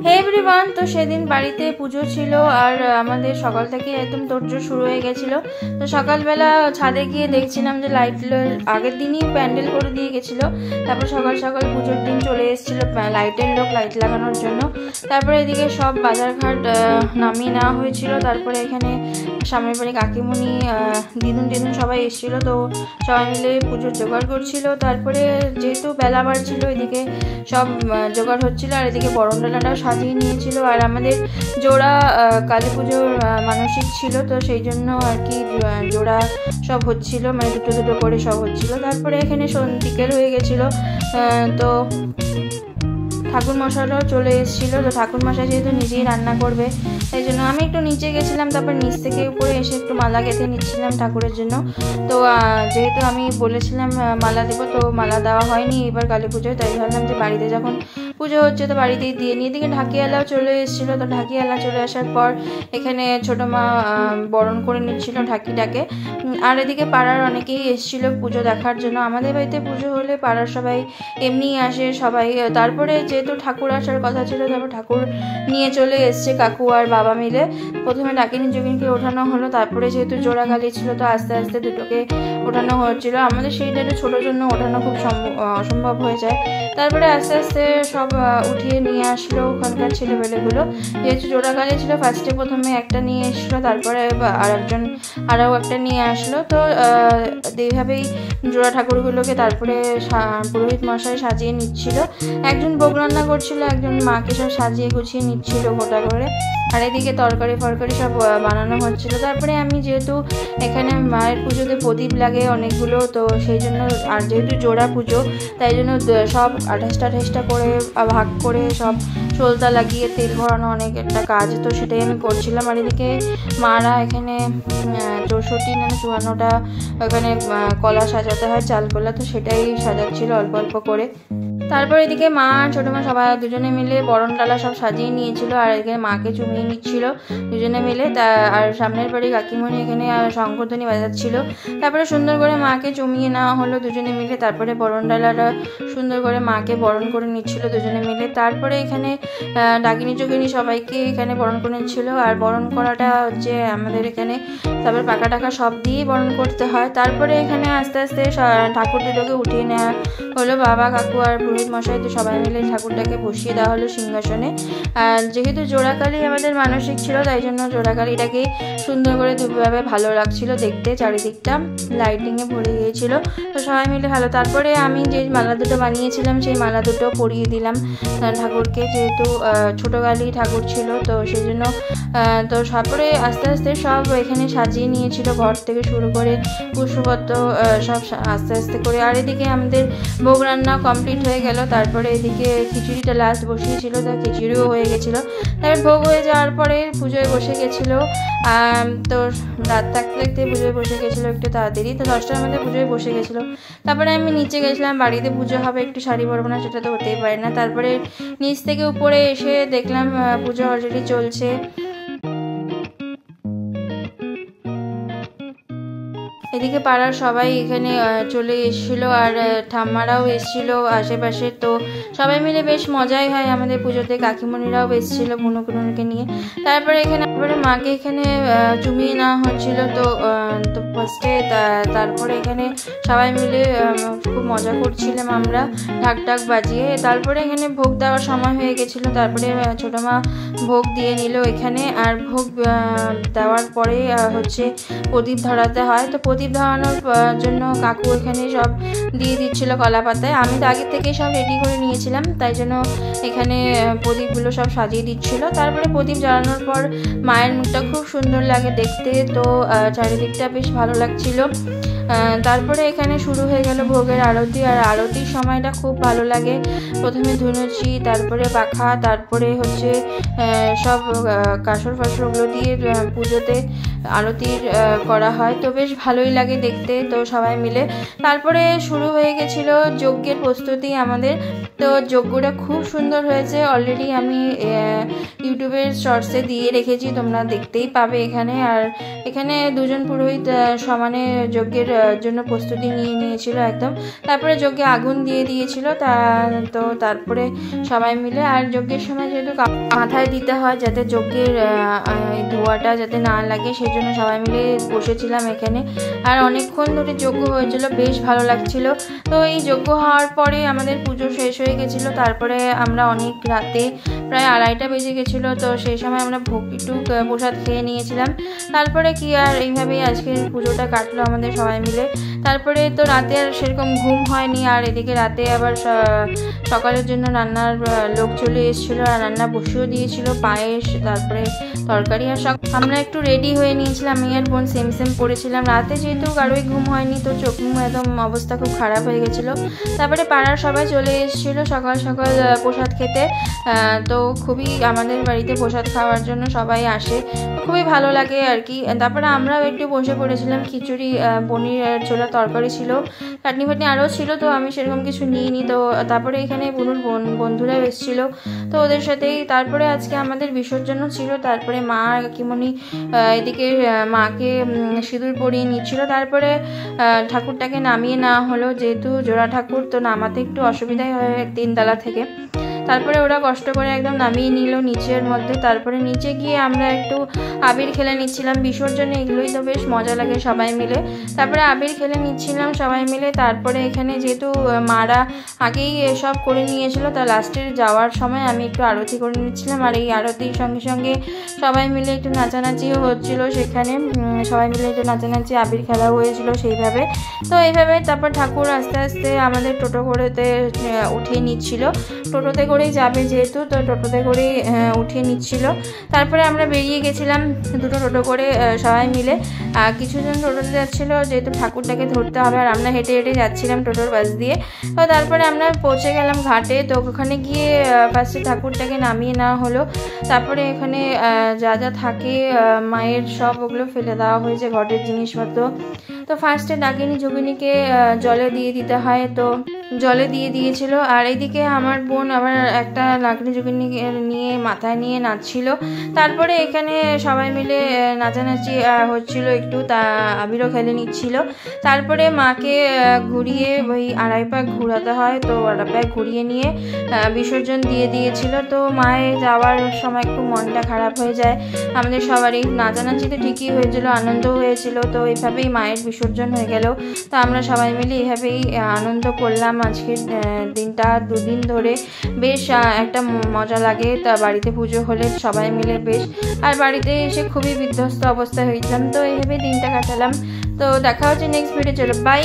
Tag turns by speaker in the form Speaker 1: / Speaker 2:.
Speaker 1: হে everyone, তো সেদিন বাড়িতে পুজো ছিল আর আমাদের সকাল থেকে একদম তোড়জোড় শুরু হয়ে গেছিলো। তো সকালবেলা ছাদে গিয়ে দেখছিলাম যে লাইট আগের দিনই প্যান্ডেল করে দিয়ে গেছিলো। তারপর সকাল সকাল পুজোর দিন চলে এসেছিলো লাইটের লোক লাইট লাগানোর জন্য। তারপরে এদিকে সব বাজারঘাট নামিয়ে নেওয়া হয়েছিল। তারপরে এখানে সামনের বাড়ি কাকিমণি দিদুন সবাই এসেছিলো, তো সবাই মিলে পুজোর জোগাড় করছিল। তারপরে যেহেতু বেলা বাড়ছিল এদিকে সব জোগাড় হচ্ছিলো আর এদিকে বরণডালাটাও সাজিয়ে নিয়েছিল। আর আমাদের জোড়া কালী পুজোর মানসিক ছিল, তো সেই জন্য আর কি জোড়া সব হচ্ছিল, মানে দুটো দুটো করে সব হচ্ছিল। তারপরে এখানে বিকেল হয়ে গেছিলো, তো ঠাকুরমশাইরাও চলে এসেছিলো। তো ঠাকুরমশাই যেহেতু নিজেই রান্না করবে তাই জন্য আমি একটু নিচে গেছিলাম। তারপর নিচ থেকে উপরে এসে একটু মালা গেঁথে নিচ্ছিলাম ঠাকুরের জন্য। তো যেহেতু আমি বলেছিলাম মালা দেবো, তো মালা দেওয়া হয়নি এবার কালী পুজোয়, তাই ভাবলাম যে বাড়িতে যখন পুজো হচ্ছে তো বাড়িতেই দিয়ে নিয়ে। এদিকে ঢাকিয়ালাও চলে এসেছিলো। তো ঢাকিয়ালা চলে আসার পর এখানে ছোটো মা বরণ করে নিচ্ছিলো ঢাকিটাকে। আর এদিকে পাড়ার অনেকেই এসেছিলো পুজো দেখার জন্য। আমাদের বাড়িতে পুজো হলে পাড়ার সবাই এমনিই আসে সবাই। তারপরে যেহেতু ঠাকুর আসার কথা ছিল, তারপর ঠাকুর নিয়ে চলে এসছে কাকু আর বাবা মিলে। প্রথমে ডাকিনী যোগিনীকে ওঠানো হলো, তারপরে যেহেতু জোড়া কালী ছিল তো আস্তে আস্তে দুটোকে ওঠানো হচ্ছিল। আমাদের সেইটা একটু ছোটোর জন্য ওঠানো খুব অসম্ভব হয়ে যায়। তারপরে আস্তে আস্তে সব উঠিয়ে নিয়ে আসলো ওখানকার ছেলেবেলেগুলো। যেহেতু জোড়া কালী ছিল প্রথমে একটা নিয়ে এসলো, তারপরে আরও একটা নিয়ে আসলো। তো এইভাবেই জোড়া ঠাকুরগুলোকে তারপরে পুরোহিত মশাই সাজিয়ে নিচ্ছিল। একজন ভোগ রান্না করছিল, একজন মাকে সব সাজিয়ে গুছিয়ে নিচ্ছিল গোটা করে। আর এদিকে তরকারি ফরকারি সব বানানো হচ্ছিল। তারপরে আমি যেহেতু এখানে মায়ের পুজোতে প্রদীপ লাগে অনেকগুলো, তো সেই জন্য আর যেহেতু জোড়া পুজো তাই জন্য সব 28টা করে ভাগ করে সব সলতা লাগিয়ে তেল ভরানো অনেক একটা কাজ, তো সেটাই আমি করছিলাম। আর এদিকে মারা এখানে 64 না 54টা ওখানে কলা সাজাতে হয়, চাল কলা, তো সেটাই সাজাচ্ছিল অল্প অল্প করে। তারপর এদিকে মা ছোটো মা সবাই দুজনে মিলে বরণডালা সব সাজিয়ে নিয়েছিল আর এখানে মাকে চুমিয়ে নিচ্ছিল দুজনে মিলে। আর সামনের বাড়ি কাকিমণি এখানে শঙ্করধ্বনি বাজাচ্ছিল। তারপরে সুন্দর করে মাকে চুমিয়ে নেওয়া হলো দুজনে মিলে। তারপরে বরণডালাটা সুন্দর করে মাকে বরণ করে নিচ্ছিল দুজনে মিলে। তারপরে এখানে ডাকিনী যোগিনী সবাইকে এখানে বরণ করে নিচ্ছিল। আর বরণ করাটা হচ্ছে আমাদের এখানে তারপরে পাকা টাকা সব দিয়েই বরণ করতে হয়। তারপরে এখানে আস্তে আস্তে ঠাকুর দুটোকে উঠিয়ে নেওয়া হলো, বাবা কাকু আর পুরোহিত মশাই, তো সবাই মিলে ঠাকুরটাকে বসিয়ে দেওয়া হলো সিংহাসনে। আর যেহেতু জোড়াকালী আমাদের মানসিক ছিল তাই জন্য জোড়াকালীটাকে সুন্দর করে দুভাবে ভালো লাগছিল দেখতে, চারিদিকটা লাইটিংয়ে ভরে গিয়েছিল, তো সবাই মিলে ভালো। তারপরে আমি যে মালা দুটো বানিয়েছিলাম সেই মালা দুটো পরিয়ে দিলাম ঠাকুরকে, যেহেতু ছোটো কালী ঠাকুর ছিল তো সেই জন্য। তো তারপরে আস্তে আস্তে সব এখানে সাজিয়ে নিয়েছিল, ঘর থেকে শুরু করে পুষ্পপত্র সব আস্তে আস্তে করে। আর এদিকে আমাদের ভোগ রান্না কমপ্লিট হয়ে গেল। তারপরে এদিকে খিচুড়িটা লাস্ট বসিয়েছিল, তো খিচুড়িও হয়ে গেছিলো। তারপর ভোগ হয়ে যাওয়ার পরে পুজোয় বসে গেছিলো। তো রাত থাকতে থাকতে পুজোয় বসে গেছিলো একটু তাড়াতাড়ি, তো 10টার মধ্যে পুজোয় বসে গেছিলো। তারপরে আমি নিচে গেছিলাম, বাড়িতে পুজো হবে একটু শাড়ি পরবো না সেটা তো হতেই পারে না। তারপরে নিচ থেকে উপরে এসে দেখলাম পুজো অলরেডি চলছে। এদিকে পাড়ার সবাই এখানে চলে এসেছিলো আর ঠাম্মারাও এসেছিলো আশেপাশে, তো সবাই মিলে বেশ মজাই হয় আমাদের পুজোতে। কাকিমণিরাও এসেছিলো বুনুকে নিয়ে। তারপরে এখানে মাকে এখানে চুমিয়ে নেওয়া হচ্ছিলো। তো ফার্স্টে তারপরে এখানে সবাই মিলে খুব মজা করছিলাম আমরা ঢাক বাজিয়ে। তারপরে এখানে ভোগ দেওয়ার সময় হয়ে গেছিলো। তারপরে ছোটো মা ভোগ দিয়ে নিল এখানে। আর ভোগ দেওয়ার পরে হচ্ছে প্রদীপ ধরাতে হয়। তো প্রদীপ ধরানোর জন্য কাকু এখানে সব দিয়ে দিচ্ছিল কলা পাতায়। আমি তো আগে থেকেই সব রেডি করে নিয়েছিলাম, তাই জন্য এখানে প্রদীপগুলো সব সাজিয়ে দিচ্ছিল। তারপরে প্রদীপ জ্বালানোর পর মায়ের মুখটা খুব সুন্দর লাগে দেখতে, তো চারিদিকটা বেশ ভালো লাগছিল। তারপরে এখানে শুরু হয়ে গেল ভোগের আরতি। আর আরতির সময়টা খুব ভালো লাগে। প্রথমে ধুনুচি, তারপরে পাখা, তারপরে হচ্ছে সব কাসর ফাসরগুলো দিয়ে পুজোতে আরতি করা হয়, তো বেশ ভালোই ভালোই লাগে দেখতে। তো সবাই মিলে তারপরে শুরু হয়ে গেছিলো যজ্ঞের প্রস্তুতি আমাদের। তো যজ্ঞটা খুব সুন্দর হয়েছে, অলরেডি আমি ইউটিউবের শর্টসে দিয়ে রেখেছি, তোমরা দেখতেই পাবে এখানে। আর এখানে দুজন পুরোহিত সমানে যজ্ঞের জন্য প্রস্তুতি নিয়ে নিয়েছিল একদম। তারপরে যজ্ঞে আগুন দিয়ে দিয়েছিল, তো তারপরে সবাই মিলে, আর যজ্ঞের সময় যেহেতু মাথায় দিতে হয় যাতে যজ্ঞের ধোঁয়াটা যাতে না লাগে, সেই জন্য সবাই মিলে বসেছিলাম এখানে। আর অনেকক্ষণ ধরে যজ্ঞ হয়েছিল, বেশ ভালো লাগছিল। তো এই যজ্ঞ হওয়ার পরে আমাদের পুজো শেষ হয়ে গেছিলো। তারপরে আমরা অনেক রাতে প্রায় 2:30 বেজে গেছিলো, তো সেই সময় আমরা একটু প্রসাদ খেয়ে নিয়েছিলাম। তারপরে কি আর এইভাবেই আজকের পুজোটা কাটলো আমাদের সবাই মিলে। তারপরে তো রাতে আর সেরকম ঘুম হয়নি, আর এদিকে রাতে আবার সকালের জন্য রান্নার লোক চলে এসেছিলো, আর রান্না বসিয়েও দিয়েছিল, পায়েস তারপরে তরকারি। আর আমরা একটু রেডি হয়ে নিয়েছিলাম, আমি আর বোন সেম পড়েছিলাম। রাতে যেহেতু কারোই ঘুম হয়নি, তো চোখ মুখ একদম অবস্থা খুব খারাপ হয়ে গেছিলো। তারপরে পাড়ার সবাই চলে এসেছিলো সকাল সকাল প্রসাদ খেতে। তো খুবই আমাদের বাড়িতে প্রসাদ খাওয়ার জন্য সবাই আসে, খুবই ভালো লাগে আর কি। তারপরে আমরাও একটু বসে পড়েছিলাম, খিচুড়ি, পনির ছোলা তরকারি ছিল, চাটনি ফাটনি আরও ছিল, তো আমি সেরকম কিছু নিইনি। তো তারপরে এখানে বুনুর বন্ধুরাও এসেছিলো, তো ওদের সাথেই তারপরে আজকে আমাদের বিসর্জনও ছিল। তারপরে মা কাকিমণি এদিকে মাকে সিঁদুর পরিয়ে নিচ্ছিল। তারপরে ঠাকুরটাকে নামিয়ে নেওয়া হলো, যেহেতু জোড়া ঠাকুর, তো নামাতে একটু অসুবিধাই হয় 3 তলা থেকে। তারপরে ওরা কষ্ট করে একদম নামিয়ে নিল নিচের মধ্যে। তারপরে নিচে গিয়ে আমরা একটু আবির খেলে নিচ্ছিলাম, বিসর্জনে এগুলোই তো বেশ মজা লাগে সবাই মিলে। তারপরে আবির খেলে নিচ্ছিলাম সবাই মিলে। তারপরে এখানে যেহেতু মারা আগেই সব করে নিয়েছিল, তা লাস্টের যাওয়ার সময় আমি একটু আরতি করে নিচ্ছিলাম। আর এই আরতির সঙ্গে সঙ্গে সবাই মিলে একটু নাচানাচিও হচ্ছিলো সেখানে, সবাই মিলে একটু নাচানাচি আবির খেলা হয়েছিল সেইভাবে। তো এইভাবে তারপর ঠাকুর আস্তে আস্তে আমাদের টোটো করেতে উঠিয়ে নিচ্ছিল, টোটোতে করেই যাবে যেহেতু, তো টোটোতে করেই উঠিয়ে নিচ্ছিল। তারপরে আমরা বেরিয়ে গেছিলাম দুটো টোটো করে সবাই মিলে। কিছুজন টোটোতে যাচ্ছিলো যেহেতু ঠাকুরটাকে ধরতে হবে, আর আমরা হেঁটে হেঁটে যাচ্ছিলাম টোটোর পাশ দিয়ে। তো তারপরে আমরা পৌঁছে গেলাম ঘাটে। তো ওখানে গিয়ে ফার্স্টে ঠাকুরটাকে নামিয়ে নেওয়া হলো। তারপরে এখানে যা যা থাকে মায়ের সব ওগুলো ফেলে দেওয়া হয়েছে, ঘটের জিনিসপত্র। তো ফার্স্টে ডাকিনি যোগিনীকে জলে দিয়ে দিতে হয়, তো জলে দিয়ে দিয়েছিল। আর এইদিকে আমার বোন আবার একটা নাগনি যোগিনী নিয়ে মাথায় নিয়ে নাচছিল। তারপরে এখানে সবাই মিলে নাচানাচি হচ্ছিল একটু, তা আবিরও খেলে নিচ্ছিল। তারপরে মাকে ঘুরিয়ে ওই 2.5 পাক ঘুরাতে হয়, তো 2.5 পাক ঘুরিয়ে নিয়ে বিসর্জন দিয়ে দিয়েছিল। তো মায়ের যাওয়ার সময় একটু মনটা খারাপ হয়ে যায় আমাদের সবারই। নাচানাচি তো ঠিকই হয়েছিল, আনন্দ হয়েছিল। তো এইভাবেই মায়ের বিসর্জন হয়ে গেল। তো আমরা সবাই মিলে এইভাবেই আনন্দ করলাম আজকের দিনটা। 2 দিন ধরে বেশ একটা মজা লাগে। তা বাড়িতে পুজো হলে সবাই মিলে বেশ, আর বাড়িতে এসে খুবই বিধ্বস্ত অবস্থা হয়েছিলাম। তো এইভাবে দিনটা কাটালাম। তো দেখা হচ্ছে নেক্সট ভিডিও, চলো বাই।